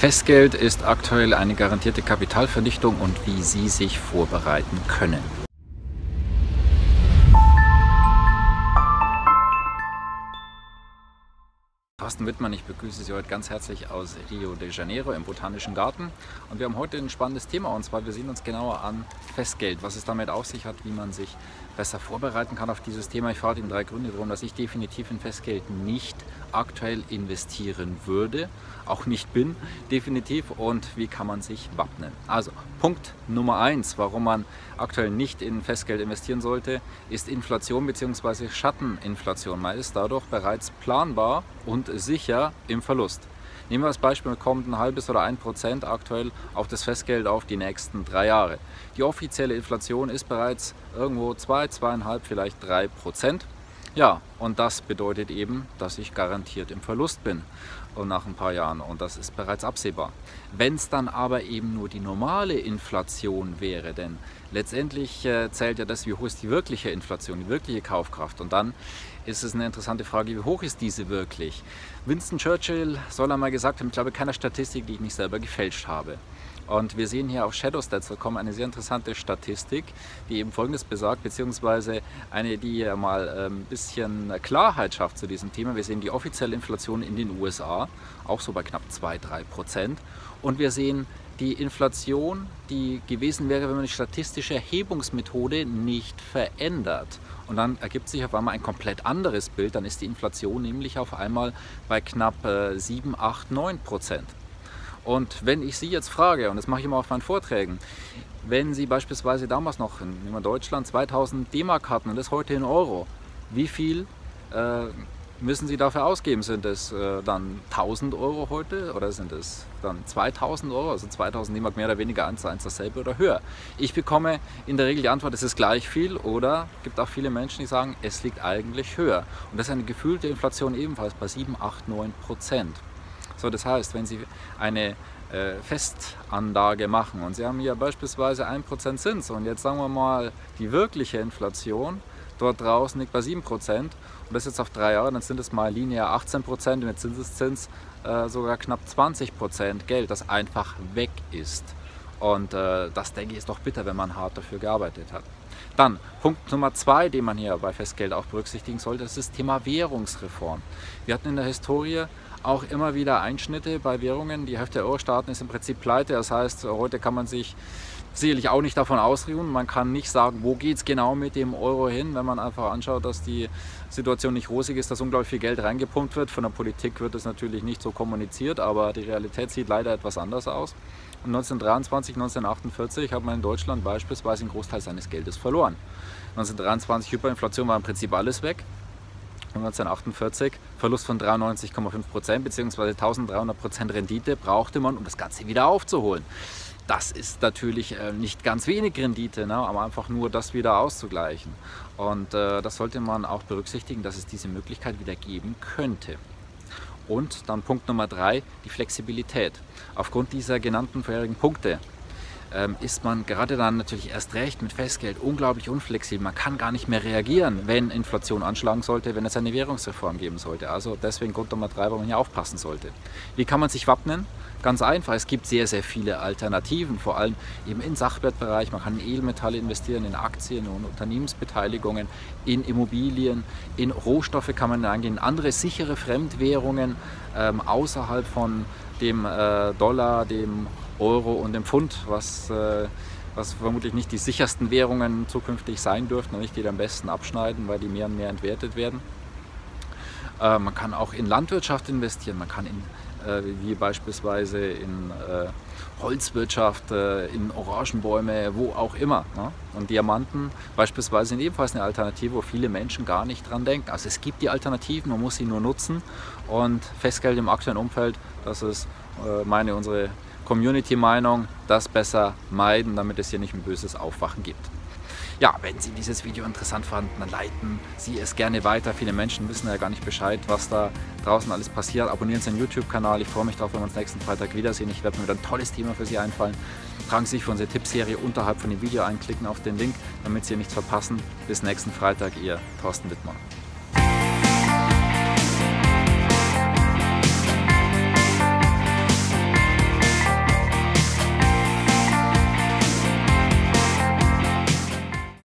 Festgeld ist aktuell eine garantierte Kapitalvernichtung und wie Sie sich vorbereiten können. Thorsten Wittmann, ich begrüße Sie heute ganz herzlich aus Rio de Janeiro im Botanischen Garten. Und wir haben heute ein spannendes Thema, und zwar wir sehen uns genauer an Festgeld, was es damit auf sich hat, wie man sich besser vorbereiten kann auf dieses Thema. Ich verrate Ihnen 3 Gründe, warum dass ich definitiv in Festgeld nicht aktuell investieren würde, auch nicht bin, definitiv, und wie kann man sich wappnen. Also Punkt Nummer 1, warum man aktuell nicht in Festgeld investieren sollte, ist Inflation bzw. Schatteninflation. Man ist dadurch bereits planbar und sicher im Verlust. Nehmen wir als Beispiel, kommt ein halbes oder 1% aktuell auf das Festgeld auf die nächsten 3 Jahre. Die offizielle Inflation ist bereits irgendwo 2, 2,5, vielleicht 3%. Ja, und das bedeutet eben, dass ich garantiert im Verlust bin und nach ein paar Jahren, und das ist bereits absehbar. Wenn es dann aber eben nur die normale Inflation wäre, denn letztendlich zählt ja das, wie hoch ist die wirkliche Inflation, die wirkliche Kaufkraft, und dann ist es eine interessante Frage, wie hoch ist diese wirklich? Winston Churchill soll einmal gesagt haben, ich glaube keiner Statistik, die ich nicht selber gefälscht habe. Und wir sehen hier auf shadowstats.com eine sehr interessante Statistik, die eben Folgendes besagt, beziehungsweise eine, die mal ein bisschen Klarheit schafft zu diesem Thema. Wir sehen die offizielle Inflation in den USA, auch so bei knapp 2–3%. Und wir sehen die Inflation, die gewesen wäre, wenn man die statistische Erhebungsmethode nicht verändert. Und dann ergibt sich auf einmal ein komplett anderes Bild. Dann ist die Inflation nämlich auf einmal bei knapp 7, 8, 9%. Und wenn ich Sie jetzt frage, und das mache ich immer auf meinen Vorträgen, wenn Sie beispielsweise damals noch in Deutschland 2000 D-Mark hatten und das heute in Euro, wie viel müssen Sie dafür ausgeben? Sind es dann 1000 Euro heute oder sind es dann 2000 Euro, also 2000 D-Mark mehr oder weniger 1:1 dasselbe oder höher? Ich bekomme in der Regel die Antwort, es ist gleich viel, oder es gibt auch viele Menschen, die sagen, es liegt eigentlich höher. Und das ist eine gefühlte Inflation ebenfalls bei 7, 8, 9%. So, das heißt, wenn Sie eine Festanlage machen und Sie haben hier beispielsweise 1% Zins und jetzt sagen wir mal, die wirkliche Inflation dort draußen liegt bei 7% und das jetzt auf 3 Jahre, dann sind es mal linear 18% und mit Zinseszins sogar knapp 20% Geld, das einfach weg ist. Und das, denke ich, ist doch bitter, wenn man hart dafür gearbeitet hat. Dann Punkt Nummer 2, den man hier bei Festgeld auch berücksichtigen sollte, das ist das Thema Währungsreform. Wir hatten in der Historie auch immer wieder Einschnitte bei Währungen. Die Hälfte der Euro-Staaten ist im Prinzip pleite. Das heißt, heute kann man sich sicherlich auch nicht davon ausruhen. Man kann nicht sagen, wo geht es genau mit dem Euro hin, wenn man einfach anschaut, dass die Situation nicht rosig ist, dass unglaublich viel Geld reingepumpt wird. Von der Politik wird es natürlich nicht so kommuniziert, aber die Realität sieht leider etwas anders aus. Und 1923, 1948 hat man in Deutschland beispielsweise einen Großteil seines Geldes verloren. 1923 Hyperinflation war im Prinzip alles weg. Und 1948 Verlust von 93,5% bzw. 1300% Rendite brauchte man, um das Ganze wieder aufzuholen. Das ist natürlich nicht ganz wenig Rendite, ne, aber einfach nur das wieder auszugleichen. Und das sollte man auch berücksichtigen, dass es diese Möglichkeit wieder geben könnte. Und dann Punkt Nummer 3, die Flexibilität. Aufgrund dieser genannten vorherigen Punkte ist man gerade dann natürlich erst recht mit Festgeld unglaublich unflexibel. Man kann gar nicht mehr reagieren, wenn Inflation anschlagen sollte, wenn es eine Währungsreform geben sollte. Also deswegen Grund Nummer 3, warum man hier aufpassen sollte. Wie kann man sich wappnen? Ganz einfach, es gibt sehr, sehr viele Alternativen, vor allem eben im Sachwertbereich. Man kann in Edelmetalle investieren, in Aktien und Unternehmensbeteiligungen, in Immobilien, in Rohstoffe kann man eingehen, andere sichere Fremdwährungen außerhalb von dem Dollar, dem Euro und dem Pfund, was vermutlich nicht die sichersten Währungen zukünftig sein dürften und nicht die am besten abschneiden, weil die mehr und mehr entwertet werden. Man kann auch in Landwirtschaft investieren, man kann wie beispielsweise in Holzwirtschaft, in Orangenbäume, wo auch immer. Ne? Und Diamanten beispielsweise sind ebenfalls eine Alternative, wo viele Menschen gar nicht dran denken. Also es gibt die Alternativen, man muss sie nur nutzen, und Festgeld im aktuellen Umfeld, das ist unsere Community-Meinung, das besser meiden, damit es hier nicht ein böses Aufwachen gibt. Ja, wenn Sie dieses Video interessant fanden, dann leiten Sie es gerne weiter. Viele Menschen wissen ja gar nicht Bescheid, was da draußen alles passiert. Abonnieren Sie den YouTube-Kanal. Ich freue mich darauf, wenn wir uns nächsten Freitag wiedersehen. Ich werde mir wieder ein tolles Thema für Sie einfallen. Tragen Sie sich für unsere Tippserie unterhalb von dem Video ein, klicken auf den Link, damit Sie nichts verpassen. Bis nächsten Freitag, Ihr Thorsten Wittmann.